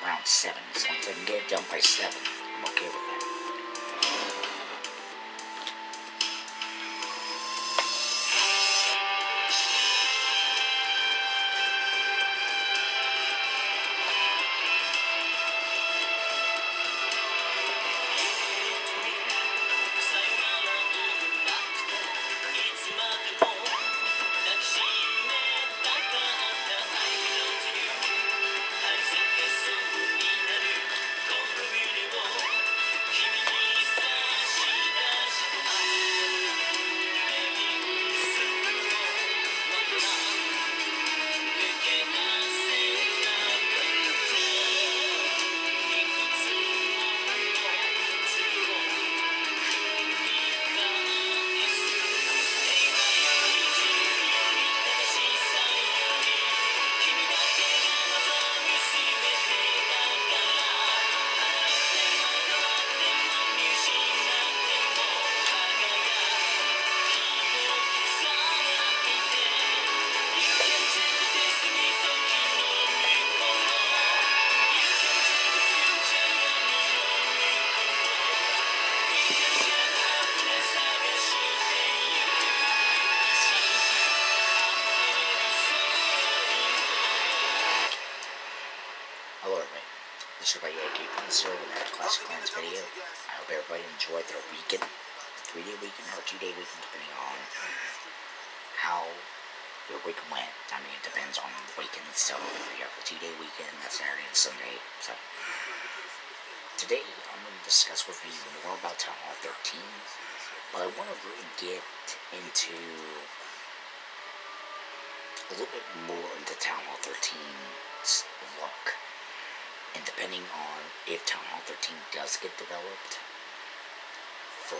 around 7. So if I can get it done by 7, I'm okay with that. Hello everybody, this is everybody AK.0 with another Classic Clans video. I hope everybody enjoyed their weekend, 3-day weekend or 2-day weekend depending on how your weekend went. I mean, it depends on the weekend itself. You have a 2-day weekend, that's Saturday and Sunday. So, today I'm going to discuss with you more about Town Hall 13, but I want to really get into a little bit more into Town Hall 13's look. And depending on if Town Hall 13 does get developed for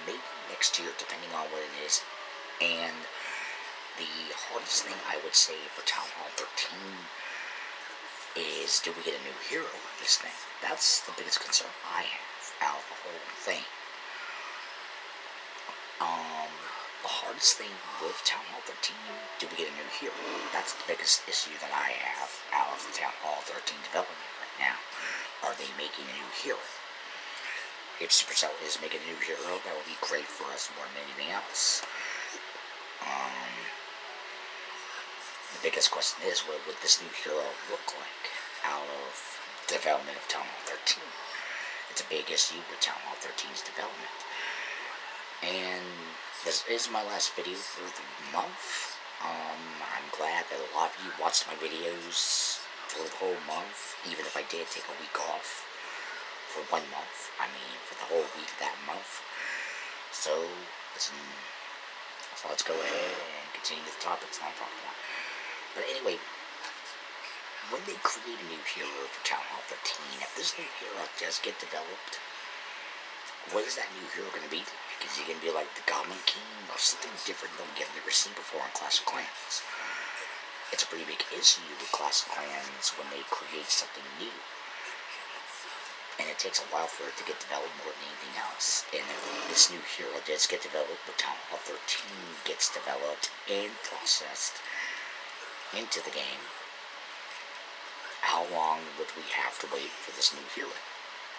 maybe next year, depending on what it is. And the hardest thing I would say for Town Hall 13 is, do we get a new hero with this thing? That's the biggest concern I have out of the whole thing. The hardest thing with Town Hall 13, do we get a new hero? That's the biggest issue that I have out of the Town Hall 13 development right now. Are they making a new hero? If Supercell is making a new hero, that would be great for us more than anything else. The biggest question is, what would this new hero look like out of the development of Town Hall 13? It's a big issue with Town Hall 13's development. And this is my last video for the month. I'm glad that a lot of you watched my videos for the whole month, even if I did take a week off for 1 month. I mean, for the whole week of that month. So let's go ahead and continue the topics I'm talking about. But anyway, when they create a new hero for Town Hall 13, if this new hero does get developed, what is that new hero going to be like? Is he going to be like the Goblin King or something different than we've never seen before in Clash of Clans? It's a pretty big issue with Clash of Clans when they create something new. And it takes a while for it to get developed more than anything else. And if this new hero does get developed, but Town Hall 13 gets developed and processed into the game, how long would we have to wait for this new hero?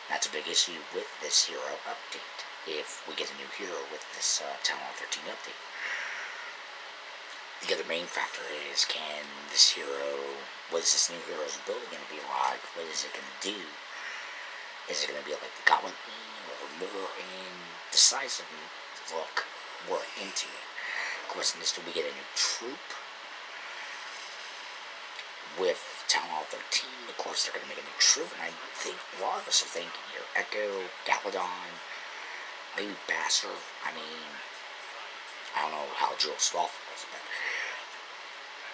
That's a big issue with this hero update, if we get a new hero with this Town Hall 13 update. The other main factor is, can this hero, what is this new hero's ability going to be like? What is it going to do? Is it going to be like the Goblin King, or more in the size of look, more into it? The question is, do we get a new troop with Town Hall 13? Of course, they're going to make a new troop, and I think a lot of us are thinking here, Echo, Galladon, maybe Basser. I mean, I don't know how Jewel Sloth was, but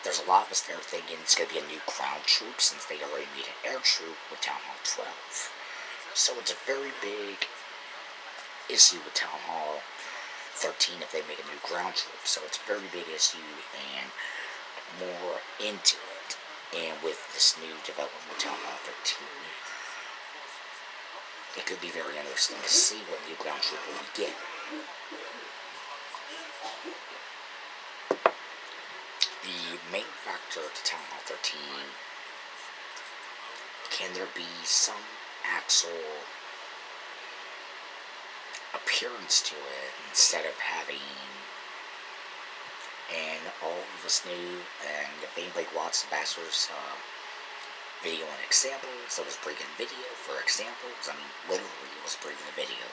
there's a lot of us there thinking it's going to be a new ground troop, since they already made an air troop with Town Hall 12. So it's a very big issue with Town Hall 13 if they make a new ground troop. So it's a very big issue and more into it. And with this new development with Town Hall 13, it could be very interesting to see what new ground troop we get. The main factor to Town Hall 13 can there be some actual appearance to it instead of having, and all of us knew, and if anybody watched the Bachelor's video on examples, it was bringing video for examples. I mean, literally, it was bringing a video.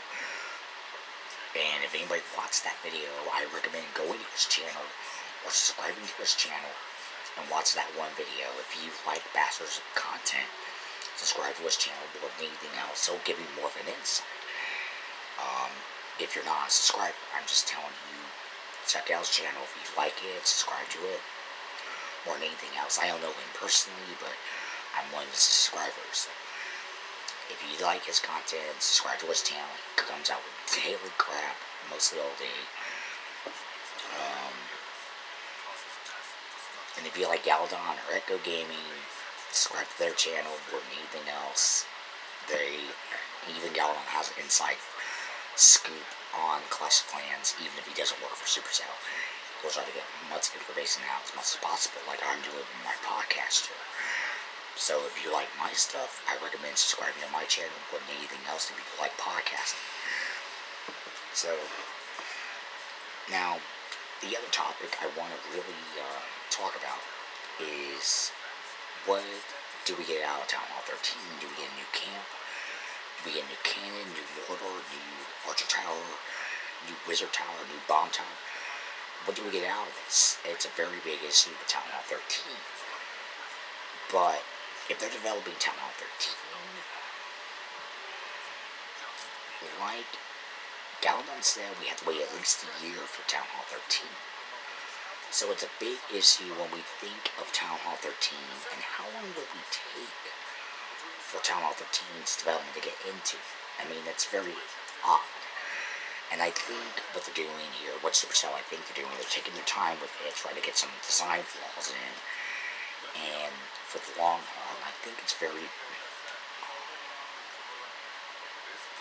And if anybody watched that video, I recommend going to his channel or subscribing to his channel and watch that one video. If you like Bachelor's content, subscribe to his channel more than anything else. He'll give you more of an insight. If you're not a subscriber, I'm just telling you, check out his channel. If you like it, subscribe to it. More than anything else, I don't know him personally, but I'm one of his subscribers. If you like his content, subscribe to his channel. He comes out with daily crap, mostly all day. And if you like Galdon or Echo Gaming, subscribe to their channel more than anything else. Even Galdon has an inside scoop on Clash of Clans, even if he doesn't work for Supercell. He'll try to get much information out as much as possible, like I'm doing with my podcast too. So if you like my stuff, I recommend subscribing to my channel more than anything else if you like podcasting. So, now, the other topic I want to really talk about is, what do we get out of Town Hall 13? Do we get a new camp? Do we get a new cannon, new mortar, new archer tower, new wizard tower, new bomb tower? What do we get out of this? It's a very big issue with Town Hall 13. But if they're developing Town Hall 13, like Galdon said, we have to wait at least a year for Town Hall 13. So it's a big issue when we think of Town Hall 13, and how long will we take for Town Hall 13's development to get into? I mean, it's very odd. And I think what they're doing here, what Supercell I think they're doing, they're taking their time with it, trying to get some design flaws in. And for the long haul, I think it's very...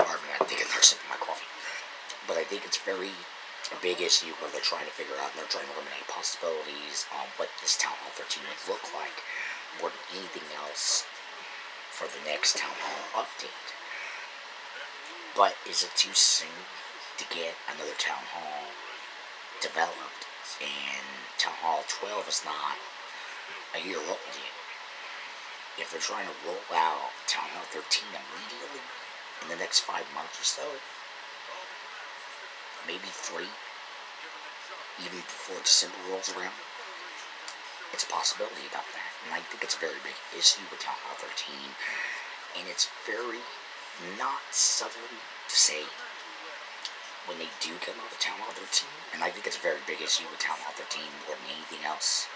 Pardon me, I think I'm sipping my coffee. But I think it's very a big issue where they're trying to figure out, and they're trying to eliminate possibilities on what this Town Hall 13 would look like more than anything else for the next Town Hall update. But is it too soon to get another Town Hall developed? And Town Hall 12 is not a year old yet. If they're trying to roll out Town Hall 13 immediately in the next 5 months or so, maybe 3, even before December rolls around, it's a possibility about that. And I think it's a very big issue with Town Hall 13, and it's very not subtle to say when they do come out with Town Hall 13, and I think it's a very big issue with Town Hall 13 more than anything else,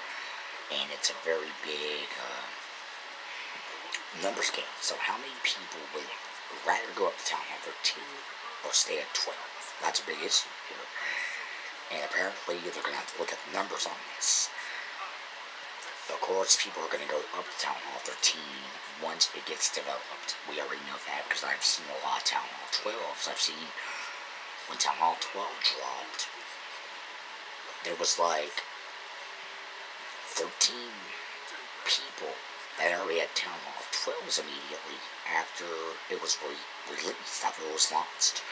and it's a very big numbers game. So how many people would rather go up to Town Hall 13 or stay at 12? That's a big issue here. And apparently they're going to have to look at the numbers on this. Of course, people are going to go up to Town Hall 13 once it gets developed. We already know that because I've seen a lot of Town Hall 12s. I've seen when Town Hall 12 dropped, there was like 13 people that already had Town Hall 12s immediately after it was released, after it was launched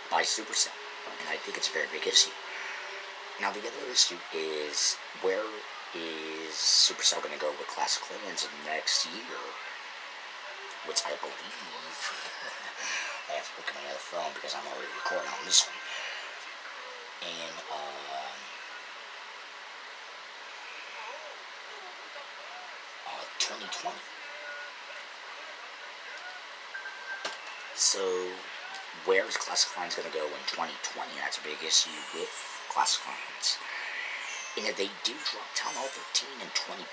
by Supercell, and I think it's a very big issue. Now, the other issue is, where is Supercell going to go with Clash of Clans in the next year? Which I believe... I have to look at my other phone because I'm already recording on this one. And, 2020. So, where is Clash of Clans going to go in 2020? That's a big issue with Clash of Clans. And if they do drop Town Hall 13 in 2020,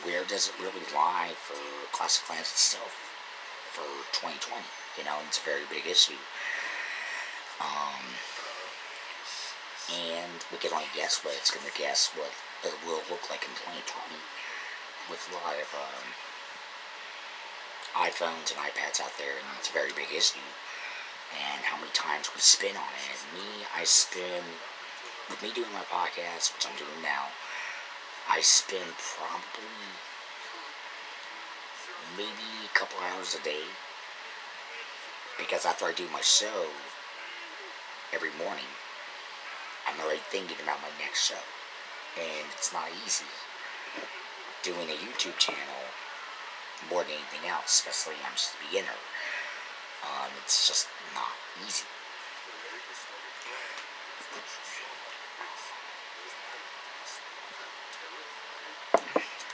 where does it really lie for Clash of Clans itself for 2020? You know, it's a very big issue. And we can only guess what it's going to guess what it will look like in 2020 with a lot of iPhones and iPads out there, and it's a very big issue. And how many times we spin on it. With me doing my podcast, which I'm doing now, I spend probably maybe a couple hours a day, because after I do my show every morning, I'm already thinking about my next show, and it's not easy doing a YouTube channel more than anything else, especially I'm just a beginner. It's just not easy.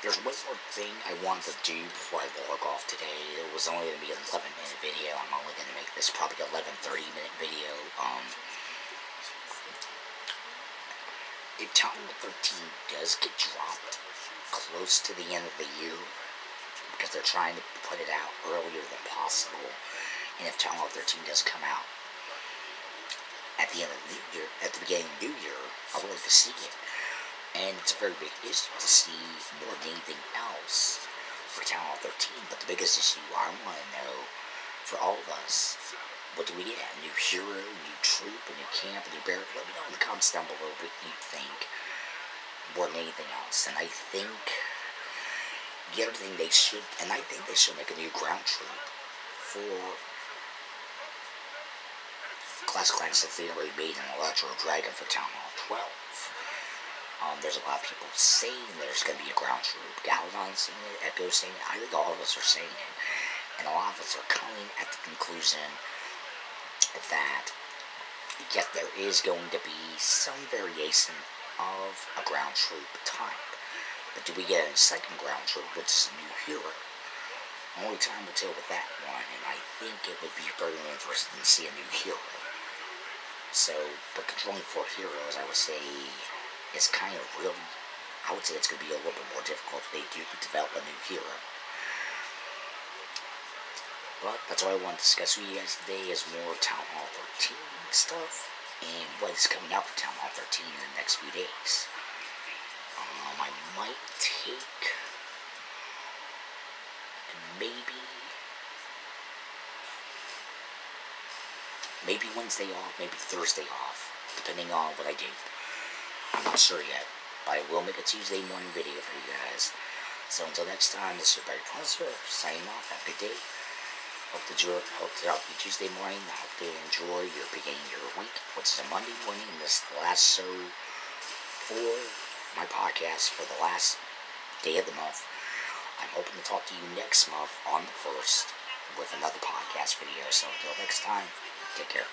There's one more thing I wanted to do before I log off today. It was only going to be an 11-minute video. I'm only going to make this probably 11, 30-minute video. If Town Hall 13 does get dropped close to the end of the year, because they're trying to put it out earlier than possible, and if Town Hall 13 does come out at the end of the new year, at the beginning of the new year, I would like to see it. And it's a very big issue to see more than anything else for Town Hall 13. But the biggest issue I want to know for all of us, what do we get? A new hero, a new troop, a new camp, a new barrack? Let me know in the comments down below what you think more than anything else. And I think the other thing they should, and I think they should make a new ground troop for Clash of Clans, since they already made an Electro Dragon for Town Hall 12. There's a lot of people saying there's going to be a ground troop. Galadon saying it, Echo saying it. I think all of us are saying it. And a lot of us are coming at the conclusion that, yes, there is going to be some variation of a ground troop type. But do we get a second ground troop, which is a new hero? Only time will tell with that one, and I think it would be very interesting to see a new hero. So, but controlling 4 heroes, I would say, is kind of really, I would say it's going to be a little bit more difficult if they do develop a new hero. But that's what I want to discuss with you guys today, is more Town Hall 13 stuff, and what is coming out for Town Hall 13 in the next few days. I might take maybe Wednesday off, maybe Thursday off, depending on what I do. I'm not sure yet, but I will make a Tuesday morning video for you guys. So until next time, this is your Barry Pulsar, signing off. Have a good day. Hope to help you Tuesday morning. I hope to enjoy your beginning of your week, which is a Monday morning. This is the last show for my podcast for the last day of the month. I'm hoping to talk to you next month on the 1st with another podcast video. So until next time, take care.